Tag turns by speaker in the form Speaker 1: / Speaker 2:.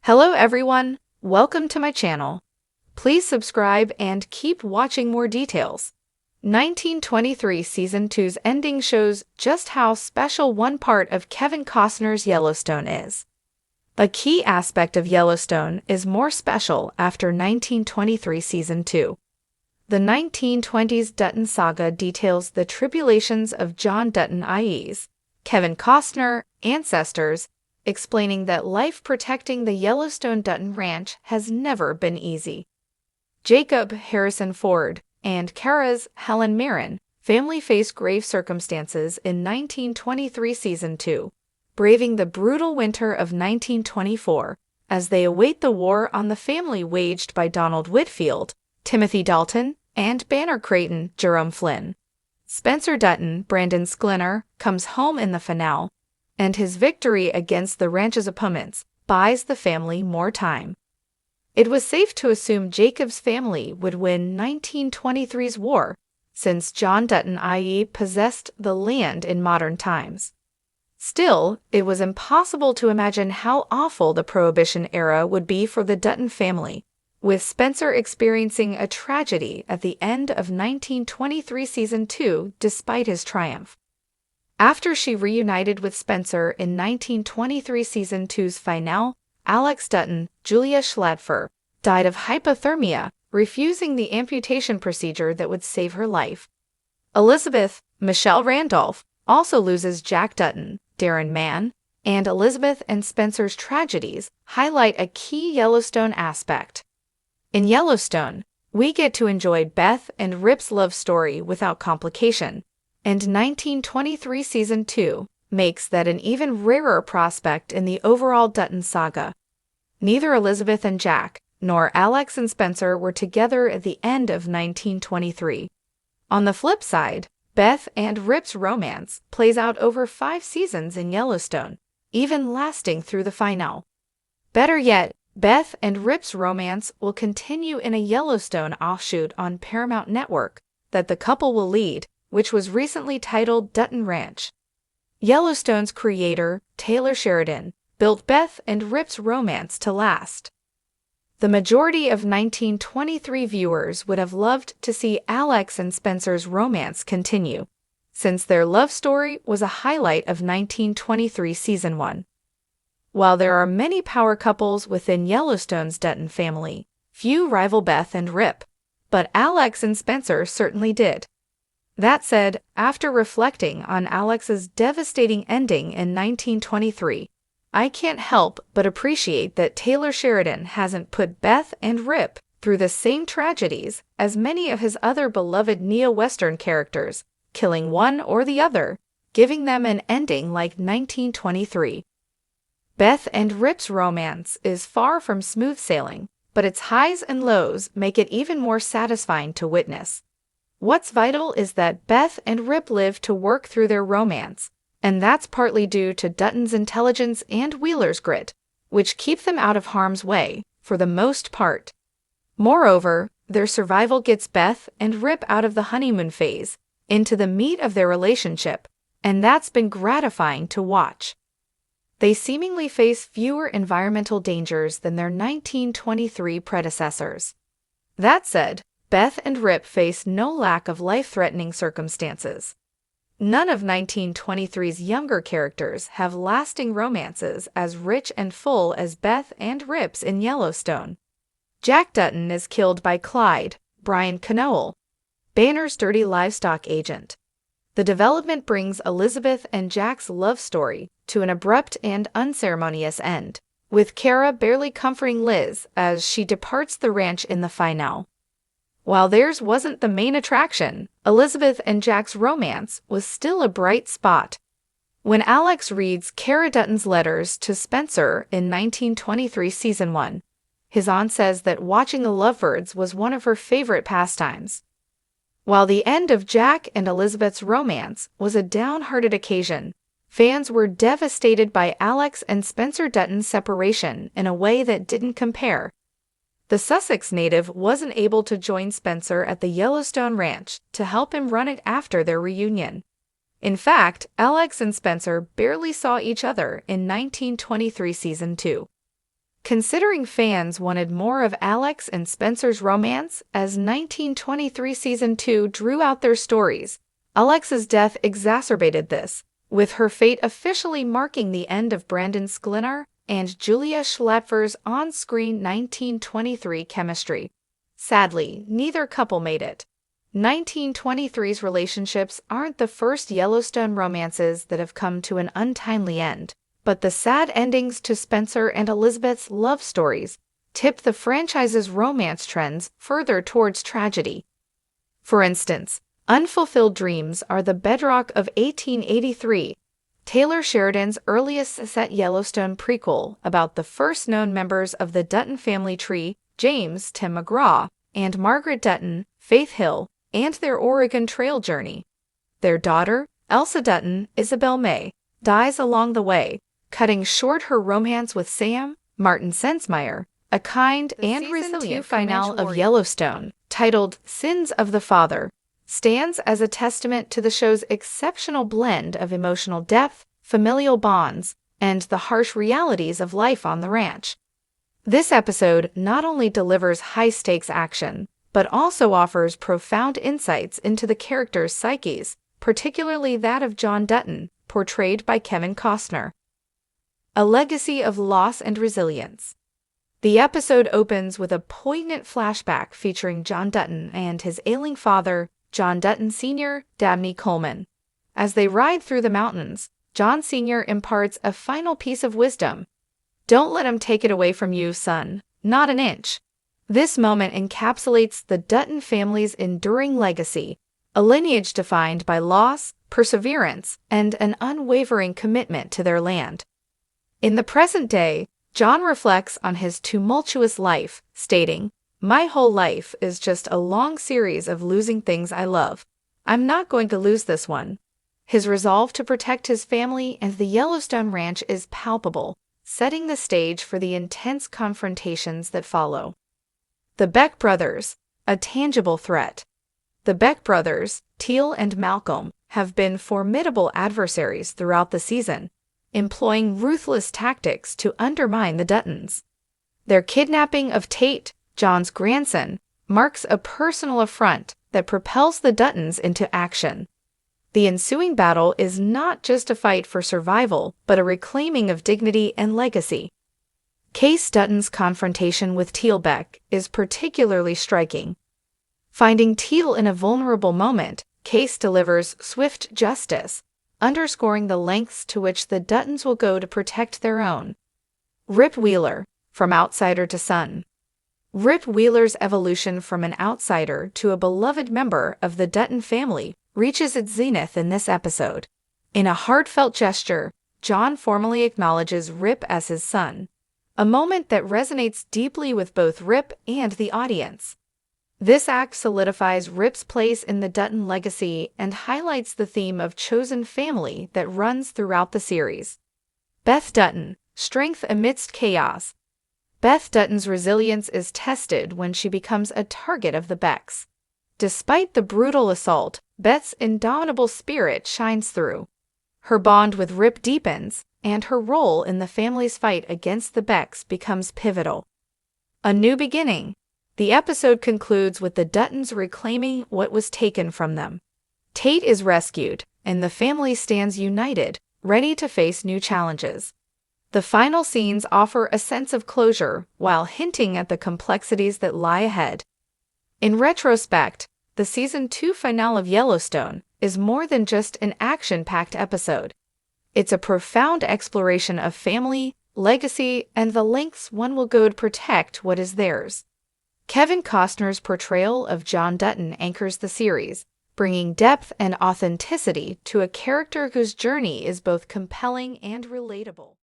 Speaker 1: Hello everyone, welcome to my channel. Please subscribe and keep watching more details. 1923 Season 2's ending shows just how special one part of Kevin Costner's Yellowstone is. A key aspect of Yellowstone is more special after 1923 Season 2. The 1920s Dutton saga details the tribulations of John Dutton i.e.'s Kevin Costner ancestors, explaining that life protecting the Yellowstone Dutton Ranch has never been easy. Jacob Harrison Ford and Kara's Helen Mirren family face grave circumstances in 1923 Season 2, braving the brutal winter of 1924 as they await the war on the family waged by Donald Whitfield, Timothy Dalton, and Banner Creighton, Jerome Flynn. Spencer Dutton, Brandon Sklinner, comes home in the finale, and his victory against the ranch's opponents buys the family more time. It was safe to assume Jacob's family would win 1923's war, since John Dutton i.e. possessed the land in modern times. Still, it was impossible to imagine how awful the Prohibition era would be for the Dutton family, with Spencer experiencing a tragedy at the end of 1923 Season 2 despite his triumph. After she reunited with Spencer in 1923 Season 2's finale, Alex Dutton, Julia Schladfer, died of hypothermia, refusing the amputation procedure that would save her life. Elizabeth, Michelle Randolph, also loses Jack Dutton, Darren Mann, and Elizabeth and Spencer's tragedies highlight a key Yellowstone aspect. In Yellowstone, we get to enjoy Beth and Rip's love story without complication, and 1923 Season 2 makes that an even rarer prospect in the overall Dutton saga. Neither Elizabeth and Jack, nor Alex and Spencer were together at the end of 1923. On the flip side, Beth and Rip's romance plays out over 5 seasons in Yellowstone, even lasting through the finale. Better yet, Beth and Rip's romance will continue in a Yellowstone offshoot on Paramount Network that the couple will lead, which was recently titled Dutton Ranch. Yellowstone's creator, Taylor Sheridan, built Beth and Rip's romance to last. The majority of 1923 viewers would have loved to see Alex and Spencer's romance continue, since their love story was a highlight of 1923 Season 1. While there are many power couples within Yellowstone's Dutton family, few rival Beth and Rip, but Alex and Spencer certainly did. That said, after reflecting on Alex's devastating ending in 1923, I can't help but appreciate that Taylor Sheridan hasn't put Beth and Rip through the same tragedies as many of his other beloved neo-Western characters, killing one or the other, giving them an ending like 1923. Beth and Rip's romance is far from smooth sailing, but its highs and lows make it even more satisfying to witness. What's vital is that Beth and Rip live to work through their romance, and that's partly due to Dutton's intelligence and Wheeler's grit, which keep them out of harm's way, for the most part. Moreover, their survival gets Beth and Rip out of the honeymoon phase, into the meat of their relationship, and that's been gratifying to watch. They seemingly face fewer environmental dangers than their 1923 predecessors. That said, Beth and Rip face no lack of life-threatening circumstances. None of 1923's younger characters have lasting romances as rich and full as Beth and Rip's in Yellowstone. Jack Dutton is killed by Clyde, Brian Knoll, Banner's dirty livestock agent. The development brings Elizabeth and Jack's love story to an abrupt and unceremonious end, with Kara barely comforting Liz as she departs the ranch in the finale. While theirs wasn't the main attraction, Elizabeth and Jack's romance was still a bright spot. When Alex reads Kara Dutton's letters to Spencer in 1923 Season 1, his aunt says that watching the lovebirds was one of her favorite pastimes. While the end of Jack and Elizabeth's romance was a downhearted occasion, fans were devastated by Alex and Spencer Dutton's separation in a way that didn't compare. The Sussex native wasn't able to join Spencer at the Yellowstone Ranch to help him run it after their reunion. In fact, Alex and Spencer barely saw each other in 1923 Season 2. Considering fans wanted more of Alex and Spencer's romance as 1923 Season 2 drew out their stories, Alex's death exacerbated this, with her fate officially marking the end of Brandon Sklenar and Julia Schlaepfer's on-screen 1923 chemistry. Sadly, neither couple made it. 1923's relationships aren't the first Yellowstone romances that have come to an untimely end, but the sad endings to Spencer and Elizabeth's love stories tip the franchise's romance trends further towards tragedy. For instance, Unfulfilled Dreams are the bedrock of 1883, Taylor Sheridan's earliest set Yellowstone prequel about the first known members of the Dutton family tree, James Tim McGraw, and Margaret Dutton, Faith Hill, and their Oregon Trail journey. Their daughter, Elsa Dutton, Isabel May, dies along the way, cutting short her romance with Sam, Martin Sensmeyer, a kind and resilient finale of Yellowstone, titled Sins of the Father, stands as a testament to the show's exceptional blend of emotional depth, familial bonds, and the harsh realities of life on the ranch. This episode not only delivers high-stakes action, but also offers profound insights into the characters' psyches, particularly that of John Dutton, portrayed by Kevin Costner. A legacy of loss and resilience. The episode opens with a poignant flashback featuring John Dutton and his ailing father, John Dutton Sr., Dabney Coleman. As they ride through the mountains, John Sr. imparts a final piece of wisdom. "Don't let him take it away from you, son. Not an inch." This moment encapsulates the Dutton family's enduring legacy, a lineage defined by loss, perseverance, and an unwavering commitment to their land. In the present day, John reflects on his tumultuous life, stating, "My whole life is just a long series of losing things I love. I'm not going to lose this one." His resolve to protect his family and the Yellowstone Ranch is palpable, setting the stage for the intense confrontations that follow. The Beck brothers, a tangible threat. The Beck brothers, Teal and Malcolm, have been formidable adversaries throughout the season, employing ruthless tactics to undermine the Duttons. Their kidnapping of Tate, John's grandson, marks a personal affront that propels the Duttons into action. The ensuing battle is not just a fight for survival, but a reclaiming of dignity and legacy. Case Dutton's confrontation with Teal Beck is particularly striking. Finding Teal in a vulnerable moment, Case delivers swift justice, underscoring the lengths to which the Duttons will go to protect their own. Rip Wheeler, from outsider to son. Rip Wheeler's evolution from an outsider to a beloved member of the Dutton family reaches its zenith in this episode. In a heartfelt gesture, John formally acknowledges Rip as his son, a moment that resonates deeply with both Rip and the audience. This act solidifies Rip's place in the Dutton legacy and highlights the theme of chosen family that runs throughout the series. Beth Dutton, strength amidst chaos. Beth Dutton's resilience is tested when she becomes a target of the Becks. Despite the brutal assault, Beth's indomitable spirit shines through. Her bond with Rip deepens, and her role in the family's fight against the Becks becomes pivotal. A new beginning. The episode concludes with the Duttons reclaiming what was taken from them. Tate is rescued, and the family stands united, ready to face new challenges. The final scenes offer a sense of closure while hinting at the complexities that lie ahead. In retrospect, the Season 2 finale of Yellowstone is more than just an action-packed episode. It's a profound exploration of family, legacy, and the lengths one will go to protect what is theirs. Kevin Costner's portrayal of John Dutton anchors the series, bringing depth and authenticity to a character whose journey is both compelling and relatable.